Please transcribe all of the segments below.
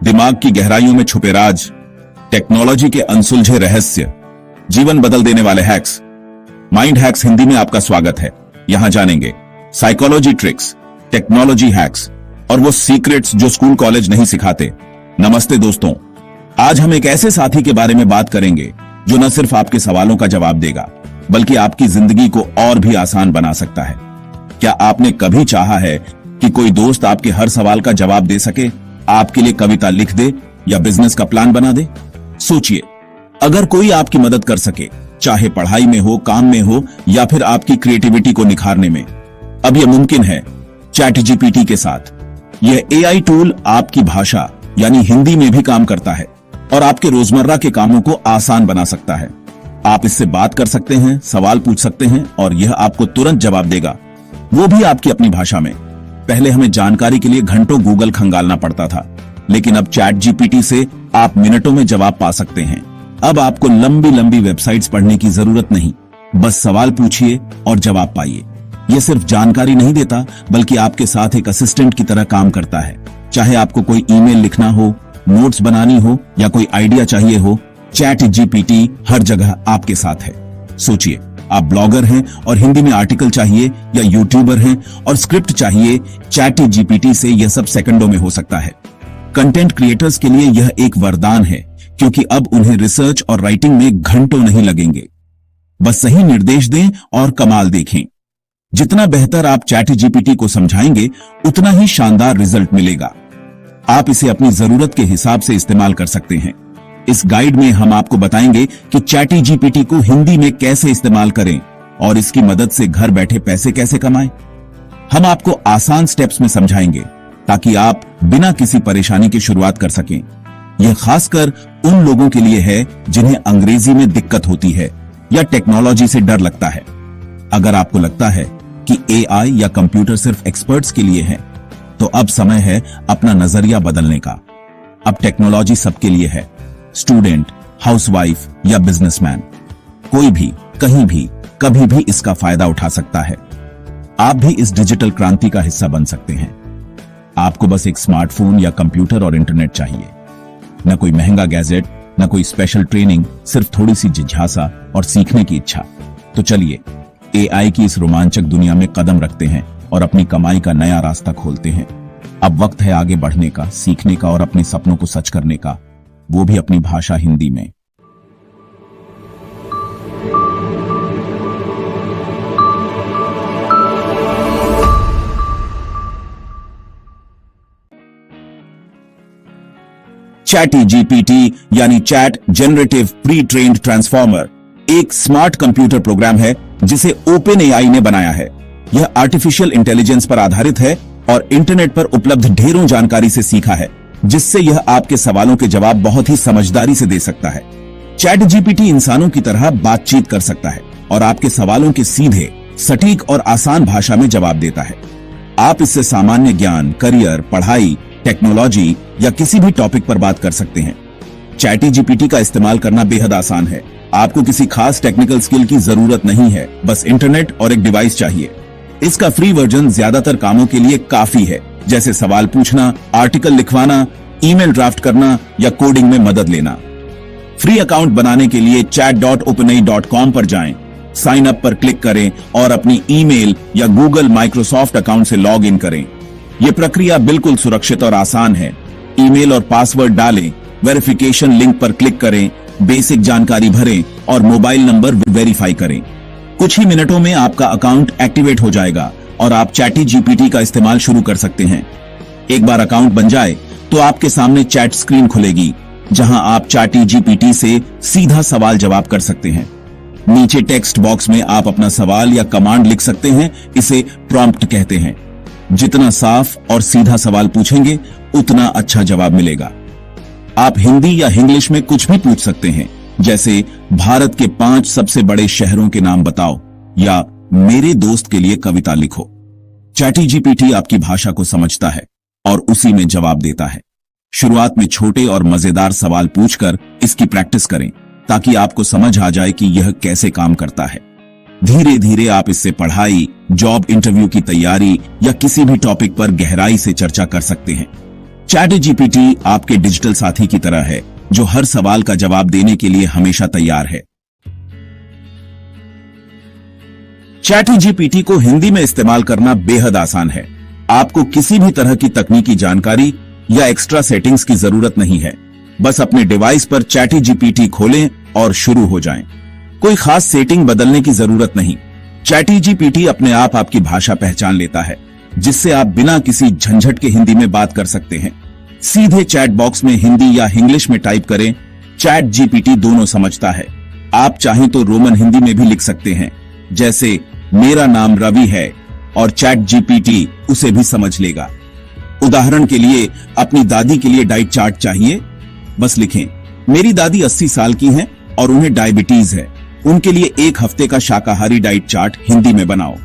दिमाग की गहराइयों में छुपे राज, टेक्नोलॉजी के अनसुलझे रहस्य, जीवन बदल देने वाले हैक्स। माइंड हैक्स हिंदी में आपका स्वागत है। यहां जानेंगे साइकोलॉजी ट्रिक्स, टेक्नोलॉजी हैक्स और वो सीक्रेट्स जो स्कूल कॉलेज नहीं सिखाते। नमस्ते दोस्तों, आज हम एक ऐसे साथी के बारे में बात करेंगे जो न सिर्फ आपके सवालों का जवाब देगा बल्कि आपकी जिंदगी को और भी आसान बना सकता है। क्या आपने कभी चाहा है कि कोई दोस्त आपके हर सवाल का जवाब दे सके, आपके लिए कविता लिख दे या बिजनेस का प्लान बना दे? सोचिए, अगर कोई आपकी मदद कर सके, चाहे पढ़ाई में हो, काम में हो या फिर आपकी क्रिएटिविटी को निखारने में। अब यह मुमकिन है चैट जीपीटी के साथ। यह एआई टूल आपकी भाषा यानी हिंदी में भी काम करता है और आपके रोजमर्रा के कामों को आसान बना सकता है। आप इससे बात कर सकते हैं, सवाल पूछ सकते हैं और यह आपको तुरंत जवाब देगा, वो भी आपकी अपनी भाषा में। पहले हमें जानकारी के लिए घंटों गूगल खंगालना पड़ता था, लेकिन अब चैट जीपीटी से आप मिनटों में जवाब पा सकते हैं। अब आपको लंबी लंबी वेबसाइट्स पढ़ने की जरूरत नहीं, बस सवाल पूछिए और जवाब पाइए। यह सिर्फ जानकारी नहीं देता बल्कि आपके साथ एक असिस्टेंट की तरह काम करता है। चाहे आपको कोई ईमेल लिखना हो, नोट्स बनानी हो या कोई आइडिया चाहिए हो, चैट जीपीटी हर जगह आपके साथ है। सोचिए, आप ब्लॉगर हैं और हिंदी में आर्टिकल चाहिए या यूट्यूबर हैं और स्क्रिप्ट चाहिए, चैट जीपीटी से यह सब सेकंडों में हो सकता है। कंटेंट क्रिएटर्स के लिए यह एक वरदान है, क्योंकि अब उन्हें रिसर्च और राइटिंग में घंटों नहीं लगेंगे। बस सही निर्देश दें और कमाल देखें। जितना बेहतर आप चैट जीपीटी को समझाएंगे, उतना ही शानदार रिजल्ट मिलेगा। आप इसे अपनी जरूरत के हिसाब से इस्तेमाल कर सकते हैं। इस गाइड में हम आपको बताएंगे कि चैट जीपीटी को हिंदी में कैसे इस्तेमाल करें और इसकी मदद से घर बैठे पैसे कैसे कमाएं। हम आपको आसान स्टेप्स में समझाएंगे ताकि आप बिना किसी परेशानी के शुरुआत कर सकें। यह खासकर उन लोगों के लिए है जिन्हें अंग्रेजी में दिक्कत होती है या टेक्नोलॉजी से डर लगता है। अगर आपको लगता है कि एआई या कंप्यूटर सिर्फ एक्सपर्ट्स के लिए है, तो अब समय है अपना नजरिया बदलने का। अब टेक्नोलॉजी सबके लिए है। स्टूडेंट, हाउसवाइफ या बिजनेसमैन, कोई भी, कहीं भी, कभी भी इसका फायदा उठा सकता है। आप भी इस डिजिटल क्रांति का हिस्सा बन सकते हैं। आपको बस एक स्मार्टफोन या कंप्यूटर और इंटरनेट चाहिए। न कोई महंगा गैजेट, न कोई स्पेशल ट्रेनिंग, सिर्फ थोड़ी सी जिज्ञासा और सीखने की इच्छा। तो चलिए एआई की इस रोमांचक दुनिया में कदम रखते हैं और अपनी कमाई का नया रास्ता खोलते हैं। अब वक्त है आगे बढ़ने का, सीखने का और अपने सपनों को सच करने का, वो भी अपनी भाषा हिंदी में। चैट जीपीटी यानी chat generative pre trained transformer एक स्मार्ट कंप्यूटर प्रोग्राम है जिसे ओपन एआई ने बनाया है। यह आर्टिफिशियल इंटेलिजेंस पर आधारित है और इंटरनेट पर उपलब्ध ढेरों जानकारी से सीखा है, जिससे यह आपके सवालों के जवाब बहुत ही समझदारी से दे सकता है। चैट जीपीटी इंसानों की तरह बातचीत कर सकता है और आपके सवालों के सीधे, सटीक और आसान भाषा में जवाब देता है। आप इससे सामान्य ज्ञान, करियर, पढ़ाई, टेक्नोलॉजी या किसी भी टॉपिक पर बात कर सकते हैं। चैट जीपीटी का इस्तेमाल करना बेहद आसान है। आपको किसी खास टेक्निकल स्किल की जरूरत नहीं है, बस इंटरनेट और एक डिवाइस चाहिए। इसका फ्री वर्जन ज्यादातर कामों के लिए काफी है, जैसे सवाल पूछना, आर्टिकल लिखवाना, ईमेल ड्राफ्ट करना या कोडिंग में मदद लेना। फ्री अकाउंट बनाने के लिए chat.openai.com पर जाएं, साइन अप पर क्लिक करें और अपनी ईमेल या गूगल माइक्रोसॉफ्ट अकाउंट से लॉग इन करें। यह प्रक्रिया बिल्कुल सुरक्षित और आसान है। ईमेल और पासवर्ड डालें, वेरिफिकेशन लिंक पर क्लिक करें, बेसिक जानकारी भरें और मोबाइल नंबर वेरीफाई करें। कुछ ही मिनटों में आपका अकाउंट एक्टिवेट हो जाएगा और आप चैट जीपीटी का इस्तेमाल शुरू कर सकते हैं। एक बार अकाउंट बन जाए तो आपके सामने चैट स्क्रीन खुलेगी, जहां आप चैट जीपीटी से सीधा सवाल जवाब कर सकते हैं। नीचे टेक्स्ट बॉक्स में आप अपना सवाल या कमांड लिख सकते हैं, इसे प्रॉम्प्ट कहते हैं। जितना साफ और सीधा सवाल पूछेंगे, उतना अच्छा जवाब मिलेगा। आप हिंदी या इंग्लिश में कुछ भी पूछ सकते हैं, जैसे भारत के 5 सबसे बड़े शहरों के नाम बताओ या मेरे दोस्त के लिए कविता लिखो। चैट जीपीटी आपकी भाषा को समझता है और उसी में जवाब देता है। शुरुआत में छोटे और मजेदार सवाल पूछकर इसकी प्रैक्टिस करें, ताकि आपको समझ आ जाए कि यह कैसे काम करता है। धीरे धीरे आप इससे पढ़ाई, जॉब इंटरव्यू की तैयारी या किसी भी टॉपिक पर गहराई से चर्चा कर सकते हैं। चैट जीपीटी आपके डिजिटल साथी की तरह है जो हर सवाल का जवाब देने के लिए हमेशा तैयार है। चैट जीपीटी को हिंदी में इस्तेमाल करना बेहद आसान है। आपको किसी भी तरह की तकनीकी जानकारी या एक्स्ट्रा सेटिंग्स की जरूरत नहीं है। बस अपने डिवाइस पर चैट जीपीटी खोलें और शुरू हो जाएं। कोई खास सेटिंग बदलने की जरूरत नहीं। चैट जीपीटी अपने आप आपकी भाषा पहचान लेता है, जिससे आप बिना किसी झंझट के हिंदी में बात कर सकते हैं। सीधे चैट बॉक्स में हिंदी या इंग्लिश में टाइप करें, चैट जीपीटी दोनों समझता है। आप चाहें तो रोमन हिंदी में भी लिख सकते हैं, जैसे मेरा नाम रवि है, और चैट जीपीटी उसे भी समझ लेगा। उदाहरण के लिए अपनी दादी के लिए डाइट चार्ट चाहिए, बस लिखें मेरी दादी 80 साल की हैं और उन्हें डायबिटीज है, उनके लिए 1 हफ्ते का शाकाहारी डाइट चार्ट हिंदी में बनाओ।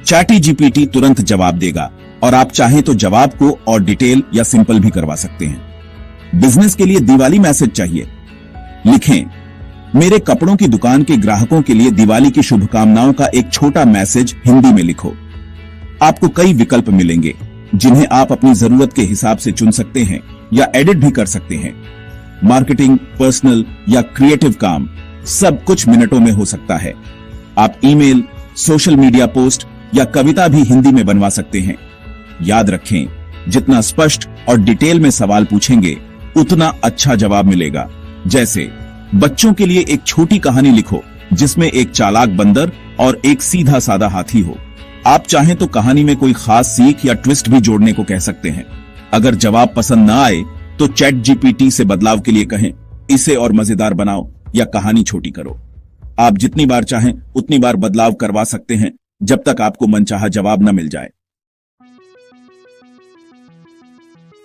चैट जीपीटी तुरंत जवाब देगा, और आप चाहें तो जवाब को और डिटेल या सिंपल भी करवा सकते हैं। बिजनेस के लिए दिवाली मैसेज चाहिए, लिखें मेरे कपड़ों की दुकान के ग्राहकों के लिए दिवाली की शुभकामनाओं का एक छोटा मैसेज हिंदी में लिखो। आपको कई विकल्प मिलेंगे जिन्हें आप अपनी जरूरत के हिसाब से चुन सकते हैं या एडिट भी कर सकते हैं। मार्केटिंग, पर्सनल या क्रिएटिव काम सब कुछ मिनटों में हो सकता है। आप ईमेल, सोशल मीडिया पोस्ट या कविता भी हिंदी में बनवा सकते हैं। याद रखें, जितना स्पष्ट और डिटेल में सवाल पूछेंगे उतना अच्छा जवाब मिलेगा। जैसे बच्चों के लिए एक छोटी कहानी लिखो जिसमें एक चालाक बंदर और एक सीधा साधा हाथी हो। आप चाहें तो कहानी में कोई खास सीख या ट्विस्ट भी जोड़ने को कह सकते हैं। अगर जवाब पसंद न आए तो चैट जीपीटी से बदलाव के लिए कहें, इसे और मजेदार बनाओ या कहानी छोटी करो। आप जितनी बार चाहें उतनी बार बदलाव करवा सकते हैं, जब तक आपको मनचाहा जवाब न मिल जाए।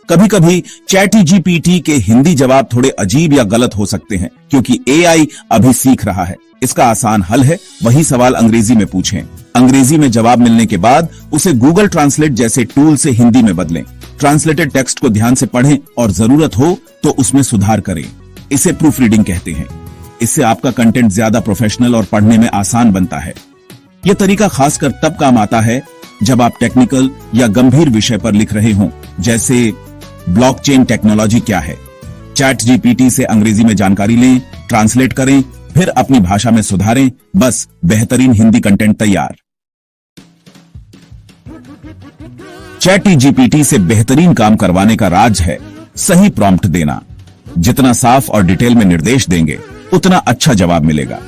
कभी कभी चैट जीपीटी के हिंदी जवाब थोड़े अजीब या गलत हो सकते हैं, क्योंकि एआई अभी सीख रहा है। इसका आसान हल है, वही सवाल अंग्रेजी में पूछें। अंग्रेजी में जवाब मिलने के बाद उसे गूगल ट्रांसलेट जैसे टूल से हिंदी में बदलें। ट्रांसलेटेड टेक्स्ट को ध्यान से पढ़ें और जरूरत हो तो उसमें सुधार करें। इसे प्रूफ रीडिंग कहते हैं। इससे आपका कंटेंट ज्यादा प्रोफेशनल और पढ़ने में आसान बनता है। यह तरीका खासकर तब काम आता है जब आप टेक्निकल या गंभीर विषय पर लिख रहे हों, जैसे ब्लॉकचेन टेक्नोलॉजी क्या है। चैट जीपीटी से अंग्रेजी में जानकारी लें, ट्रांसलेट करें, फिर अपनी भाषा में सुधारें। बस बेहतरीन हिंदी कंटेंट तैयार। चैट जीपीटी से बेहतरीन काम करवाने का राज है सही प्रॉम्प्ट देना। जितना साफ और डिटेल में निर्देश देंगे उतना अच्छा जवाब मिलेगा।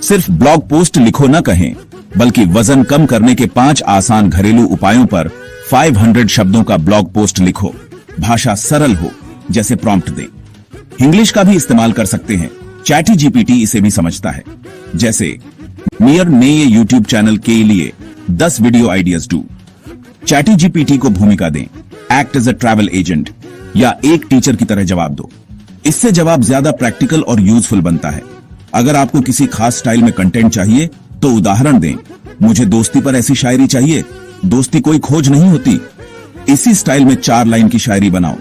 सिर्फ ब्लॉग पोस्ट लिखो न कहें, बल्कि वजन कम करने के 5 आसान घरेलू उपायों पर 500 शब्दों का ब्लॉग पोस्ट लिखो। भाषा सरल हो, जैसे प्रॉम्प्ट दें। इंग्लिश का भी इस्तेमाल कर सकते हैं, चैट जीपीटी इसे भी समझता है। जैसे मेयर ने ये यूट्यूब चैनल के लिए 10 video ideas do. Chat GPT को भूमिका दें, act as a travel agent या एक टीचर की तरह जवाब दो। इससे जवाब ज्यादा प्रैक्टिकल और यूजफुल बनता है। अगर आपको किसी खास स्टाइल में कंटेंट चाहिए तो उदाहरण दें, मुझे दोस्ती पर ऐसी शायरी चाहिए, दोस्ती कोई खोज नहीं होती। इसी स्टाइल में 4 लाइन की शायरी बनाओ।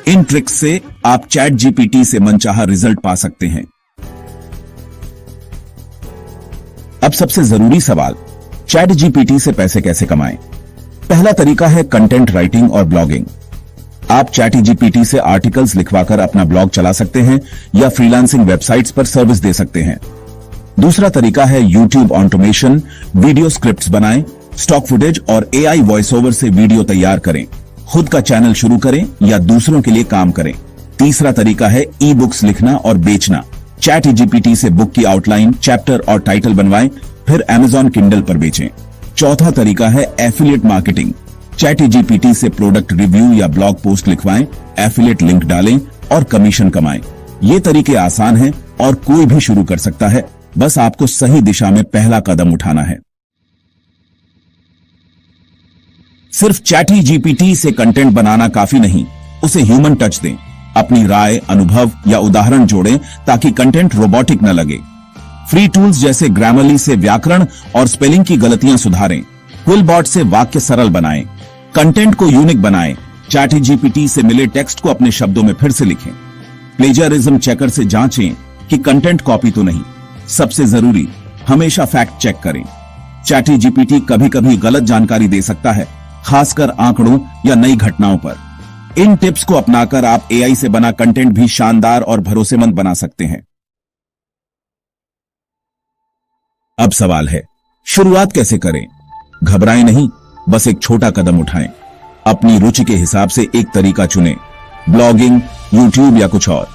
इन ट्रिक्स से आप चैट जीपीटी से मनचाहा रिजल्ट पा सकते हैं। अब सबसे जरूरी सवाल, चैट जीपीटी से पैसे कैसे कमाएं? पहला तरीका है कंटेंट राइटिंग और ब्लॉगिंग। आप चैट जीपीटी से आर्टिकल्स लिखवाकर अपना ब्लॉग चला सकते हैं या फ्रीलांसिंग वेबसाइट्स पर सर्विस दे सकते हैं। दूसरा तरीका है यूट्यूब ऑटोमेशन। वीडियो स्क्रिप्ट्स बनाएं, स्टॉक फुटेज और एआई वॉइस ओवर से वीडियो तैयार करें। खुद का चैनल शुरू करें या दूसरों के लिए काम करें। तीसरा तरीका है ई बुक्स लिखना और बेचना। चैट जीपीटी से बुक की आउटलाइन, चैप्टर और टाइटल बनवाएं, फिर Amazon किंडल पर बेचें। चौथा तरीका है एफिलिएट मार्केटिंग। चैट जीपीटी से प्रोडक्ट रिव्यू या ब्लॉग पोस्ट लिखवाएं, एफिलिएट लिंक डालें और कमीशन कमाएं। ये तरीके आसान हैं और कोई भी शुरू कर सकता है, बस आपको सही दिशा में पहला कदम उठाना है। सिर्फ चैट जीपीटी से कंटेंट बनाना काफी नहीं, उसे ह्यूमन टच दें। अपनी राय, अनुभव या उदाहरण जोड़ें ताकि कंटेंट रोबोटिक न लगे। फ्री टूल्स जैसे ग्रामरली से व्याकरण और स्पेलिंग की गलतियां सुधारें। क्विलबॉट से वाक्य सरल बनाएं। कंटेंट को यूनिक बनाएं। चैट जीपीटी से मिले टेक्स्ट को अपने शब्दों में फिर से लिखें। प्लेजरिज्म चेकर से जांचें कि कंटेंट कॉपी तो नहीं। सबसे जरूरी, हमेशा फैक्ट चेक करें। चैट जीपीटी कभी कभी गलत जानकारी दे सकता है, खासकर आंकड़ों या नई घटनाओं पर। इन टिप्स को अपनाकर आप एआई से बना कंटेंट भी शानदार और भरोसेमंद बना सकते हैं। अब सवाल है, शुरुआत कैसे करें? घबराएं नहीं, बस एक छोटा कदम उठाएं। अपनी रुचि के हिसाब से एक तरीका चुनें, ब्लॉगिंग, यूट्यूब या कुछ और।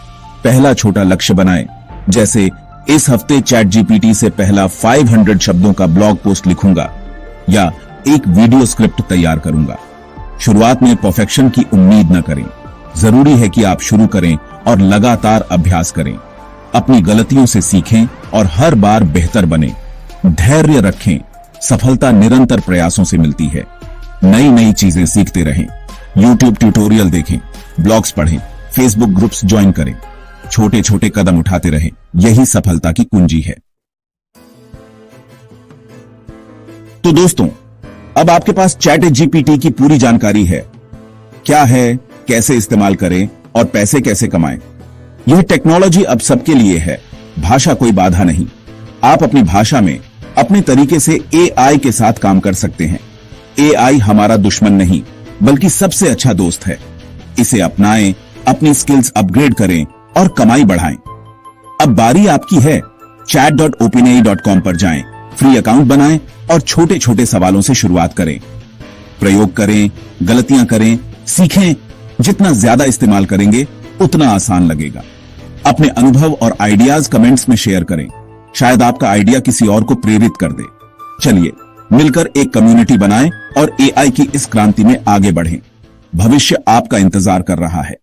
पहला छोटा लक्ष्य बनाएं, जैसे इस हफ्ते चैट जीपीटी से पहला 500 शब्दों का ब्लॉग पोस्ट लिखूंगा या एक वीडियो स्क्रिप्ट तैयार करूंगा। शुरुआत में परफेक्शन की उम्मीद न करें। जरूरी है कि आप शुरू करें और लगातार अभ्यास करें। अपनी गलतियों से सीखें और हर बार बेहतर बने। धैर्य रखें, सफलता निरंतर प्रयासों से मिलती है। नई नई चीजें सीखते रहें, यूट्यूब ट्यूटोरियल देखें, ब्लॉग्स पढ़ें, फेसबुक ग्रुप्स ज्वाइन करें। छोटे छोटे कदम उठाते रहें, यही सफलता की कुंजी है। तो दोस्तों, अब आपके पास चैट जीपीटी की पूरी जानकारी है। क्या है, कैसे इस्तेमाल करें और पैसे कैसे कमाएं। यह टेक्नोलॉजी अब सबके लिए है। भाषा कोई बाधा नहीं। आप अपनी भाषा में अपने तरीके से एआई के साथ काम कर सकते हैं। एआई हमारा दुश्मन नहीं, बल्कि सबसे अच्छा दोस्त है। इसे अपनाएं, अपनी स्किल्स अपग्रेड करें और कमाई बढ़ाएं। अब बारी आपकी है। chat.openai.com पर जाएं, फ्री अकाउंट बनाएं और छोटे छोटे सवालों से शुरुआत करें। प्रयोग करें, गलतियां करें, सीखें। जितना ज्यादा इस्तेमाल करेंगे, उतना आसान लगेगा। अपने अनुभव और आइडियाज कमेंट्स में शेयर करें। शायद आपका आइडिया किसी और को प्रेरित कर दे। चलिए मिलकर एक कम्युनिटी बनाएं और एआई की इस क्रांति में आगे बढ़ें। भविष्य आपका इंतजार कर रहा है।